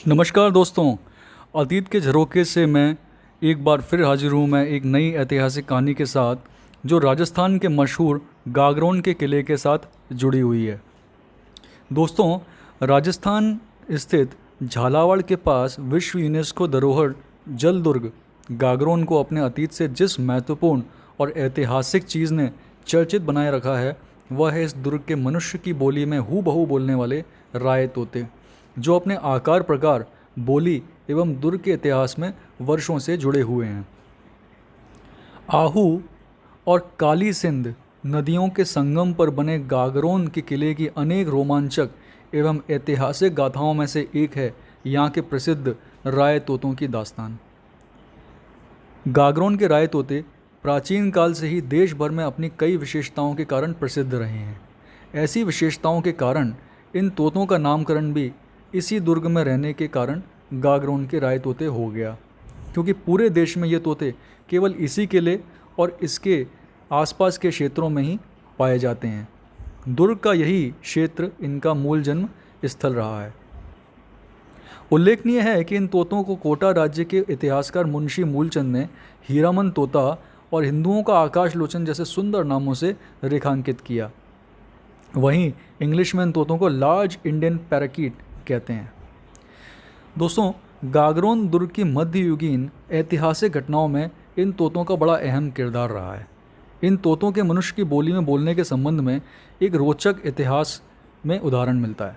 नमस्कार दोस्तों। अतीत के झरोखे से मैं एक बार फिर हाजिर हूँ। मैं एक नई ऐतिहासिक कहानी के साथ जो राजस्थान के मशहूर गागरोन के किले के साथ जुड़ी हुई है। दोस्तों, राजस्थान स्थित झालावाड़ के पास विश्व यूनेस्को धरोहर जल दुर्ग गागरोन को अपने अतीत से जिस महत्वपूर्ण और ऐतिहासिक चीज़ ने चर्चित बनाए रखा है वह है इस दुर्ग के मनुष्य की बोली में हूबहू बोलने वाले राय तोते, जो अपने आकार, प्रकार, बोली एवं दुर्ग के इतिहास में वर्षों से जुड़े हुए हैं। आहू और काली सिंध नदियों के संगम पर बने गागरोन के किले की अनेक रोमांचक एवं ऐतिहासिक गाथाओं में से एक है यहाँ के प्रसिद्ध राय तोतों की दास्तान। गागरोन के राय तोते प्राचीन काल से ही देश भर में अपनी कई विशेषताओं के कारण प्रसिद्ध रहे हैं। ऐसी विशेषताओं के कारण इन तोतों का नामकरण भी इसी दुर्ग में रहने के कारण गागरोन के राय तोते हो गया, क्योंकि पूरे देश में ये तोते केवल इसी किले और इसके आसपास के क्षेत्रों में ही पाए जाते हैं। दुर्ग का यही क्षेत्र इनका मूल जन्म स्थल रहा है। उल्लेखनीय है कि इन तोतों को कोटा राज्य के इतिहासकार मुंशी मूलचंद ने हीरामन तोता और हिंदुओं का आकाश लोचन जैसे सुंदर नामों से रेखांकित किया। वहीं इंग्लिश में इन तोतों को लार्ज इंडियन पैराकीट कहते हैं। दोस्तों, गागरोन दुर्ग की मध्ययुगीन ऐतिहासिक घटनाओं में इन तोतों का बड़ा अहम किरदार रहा है। इन तोतों के मनुष्य की बोली में बोलने के संबंध में एक रोचक इतिहास में उदाहरण मिलता है।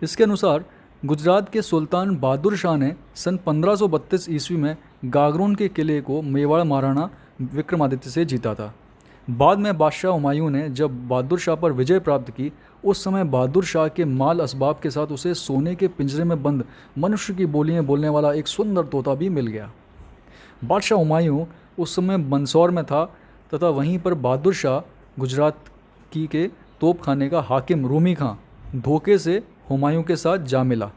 इसके अनुसार गुजरात के सुल्तान बहादुर शाह ने सन 1532 ईस्वी में गागरोन के किले को मेवाड़ महाराणा विक्रमादित्य से जीता था। बाद में बादशाह हुमायूं ने जब बहादुर शाह पर विजय प्राप्त की, उस समय बहादुर शाह के माल असबाब के साथ उसे सोने के पिंजरे में बंद मनुष्य की बोली में बोलने वाला एक सुंदर तोता भी मिल गया। बादशाह हुमायूं उस समय मंदसौर में था तथा वहीं पर बहादुर शाह गुजरात की के तोप खाने का हाकिम रूमी खां धोखे से हुमायूं के साथ जा मिला,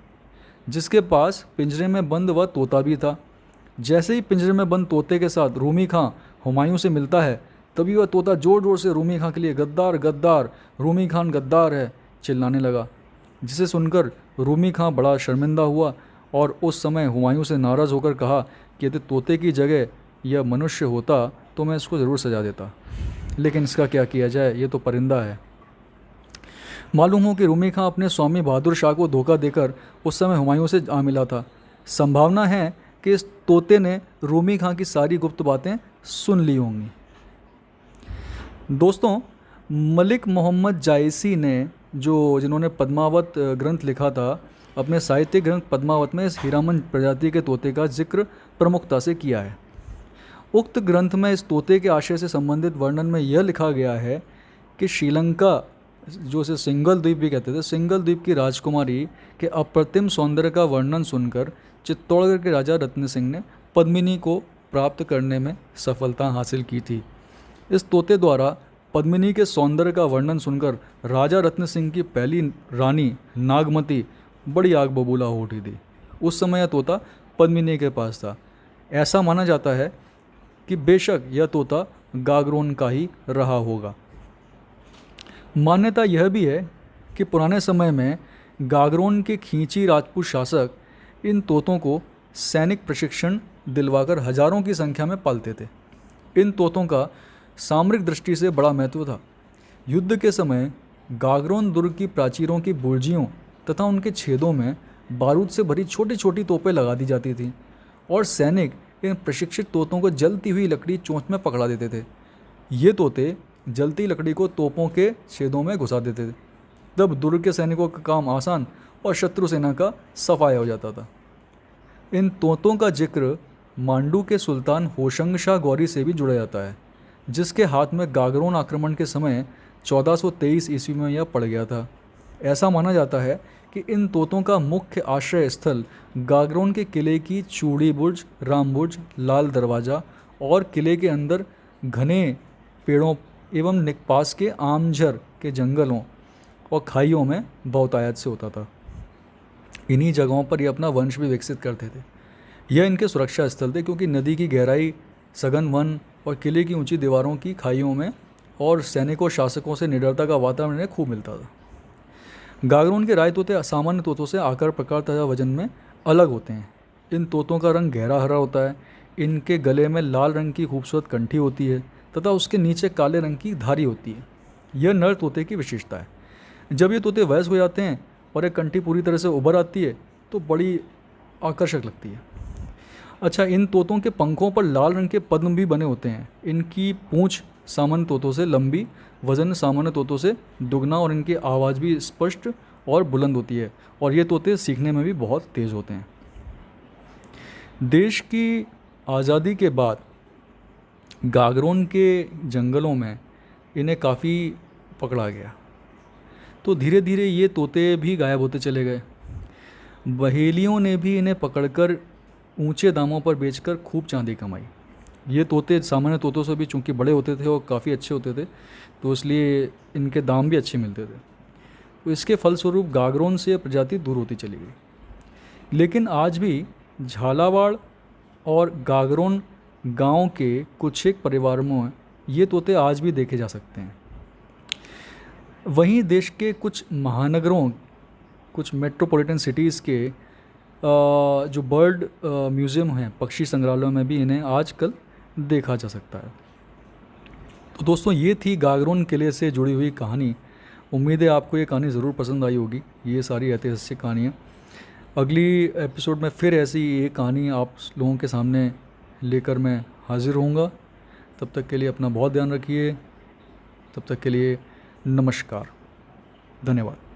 जिसके पास पिंजरे में बंद वह तोता भी था। जैसे ही पिंजरे में बंद तोते के साथ रूमी खां हुमायूं से मिलता है, तभी वह तोता ज़ोर ज़ोर से रूमी खां के लिए गद्दार गद्दार, रूमी खान गद्दार है, चिल्लाने लगा। जिसे सुनकर रूमी खां बड़ा शर्मिंदा हुआ और उस समय हुमायूं से नाराज़ होकर कहा कि यदि तोते की जगह यह मनुष्य होता तो मैं इसको ज़रूर सजा देता, लेकिन इसका क्या किया जाए, ये तो परिंदा है। मालूम हो कि रूमी खां अपने स्वामी बहादुर शाह को धोखा देकर उस समय हुमायूं से आ मिला था। संभावना है कि इस तोते ने रूमी खां की सारी गुप्त बातें सुन ली होंगी। दोस्तों, मलिक मोहम्मद जायसी ने जिन्होंने पद्मावत ग्रंथ लिखा था, अपने साहित्यिक ग्रंथ पद्मावत में इस हीरामन प्रजाति के तोते का जिक्र प्रमुखता से किया है। उक्त ग्रंथ में इस तोते के आशय से संबंधित वर्णन में यह लिखा गया है कि श्रीलंका, जो इसे सिंगल द्वीप भी कहते थे, सिंगल द्वीप की राजकुमारी के अप्रतिम सौंदर्य का वर्णन सुनकर चित्तौड़गढ़ के राजा रत्न सिंह ने पद्मिनी को प्राप्त करने में सफलता हासिल की थी। इस तोते द्वारा पद्मिनी के सौंदर्य का वर्णन सुनकर राजा रत्न सिंह की पहली रानी नागमती बड़ी आग बबूला हो उठी थी। उस समय यह तोता पद्मिनी के पास था। ऐसा माना जाता है कि बेशक यह तोता गागरोन का ही रहा होगा। मान्यता यह भी है कि पुराने समय में गागरोन के खींची राजपूत शासक इन तोतों को सैनिक प्रशिक्षण दिलवाकर हजारों की संख्या में पालते थे। इन तोतों का सामरिक दृष्टि से बड़ा महत्व था। युद्ध के समय गागरोन दुर्ग की प्राचीरों की बुर्जियों तथा उनके छेदों में बारूद से भरी छोटी छोटी तोपें लगा दी जाती थीं और सैनिक इन प्रशिक्षित तोतों को जलती हुई लकड़ी चोंच में पकड़ा देते थे। ये तोते जलती लकड़ी को तोपों के छेदों में घुसा देते थे। तब दुर्ग के सैनिकों का काम आसान और शत्रु सेना का सफाया हो जाता था। इन तोतों का जिक्र मांडू के सुल्तान होशंग शाह गौरी से भी जुड़ा जाता है, जिसके हाथ में गागरोन आक्रमण के समय 1423 ईस्वी में यह पड़ गया था। ऐसा माना जाता है कि इन तोतों का मुख्य आश्रय स्थल गागरोन के किले की चूड़ी बुर्ज, राम बुर्ज, लाल दरवाज़ा और किले के अंदर घने पेड़ों एवं पास के आमझर के जंगलों और खाइयों में बहुतायत से होता था। इन्हीं जगहों पर ये अपना वंश भी विकसित करते थे। यह इनके सुरक्षा स्थल थे, क्योंकि नदी की गहराई, सघन वन और किले की ऊंची दीवारों की खाइयों में और सैनिकों शासकों से निडरता का वातावरण इन्हें खूब मिलता था। गागरोन के राय तोते सामान्य तोतों से आकार, प्रकार तथा वजन में अलग होते हैं। इन तोतों का रंग गहरा हरा होता है। इनके गले में लाल रंग की खूबसूरत कंठी होती है तथा उसके नीचे काले रंग की धारी होती है। यह नर तोते की विशेषता है। जब ये तोते वयस्क हो जाते हैं और एक कंठी पूरी तरह से उभर आती है तो बड़ी आकर्षक लगती है। अच्छा, इन तोतों के पंखों पर लाल रंग के पद्म भी बने होते हैं। इनकी पूंछ सामान्य तोतों से लंबी, वजन सामान्य तोतों से दुगना और इनकी आवाज़ भी स्पष्ट और बुलंद होती है। और ये तोते सीखने में भी बहुत तेज़ होते हैं। देश की आज़ादी के बाद गागरोन के जंगलों में इन्हें काफ़ी पकड़ा गया, तो धीरे धीरे ये तोते भी गायब होते चले गए। बहेलियों ने भी इन्हें पकड़कर ऊंचे दामों पर बेचकर खूब चांदी कमाई। ये तोते सामान्य तोतों से भी चूंकि बड़े होते थे और काफ़ी अच्छे होते थे, तो इसलिए इनके दाम भी अच्छे मिलते थे। तो इसके फलस्वरूप गागरोन से यह प्रजाति दूर होती चली गई। लेकिन आज भी झालावाड़ और गागरोन गांव के कुछ एक परिवारों में ये तोते आज भी देखे जा सकते हैं। वहीं देश के कुछ महानगरों, कुछ मेट्रोपॉलिटन सिटीज़ के जो बर्ड म्यूज़ियम हैं, पक्षी संग्रहालयों में भी इन्हें आजकल देखा जा सकता है। तो दोस्तों, ये थी गागरोन किले से जुड़ी हुई कहानी। उम्मीद है आपको ये कहानी ज़रूर पसंद आई होगी, ये सारी ऐतिहासिक कहानियाँ। अगली एपिसोड में फिर ऐसी एक कहानी आप लोगों के सामने लेकर मैं हाजिर होऊंगा। तब तक के लिए अपना बहुत ध्यान रखिए। तब तक के लिए नमस्कार, धन्यवाद।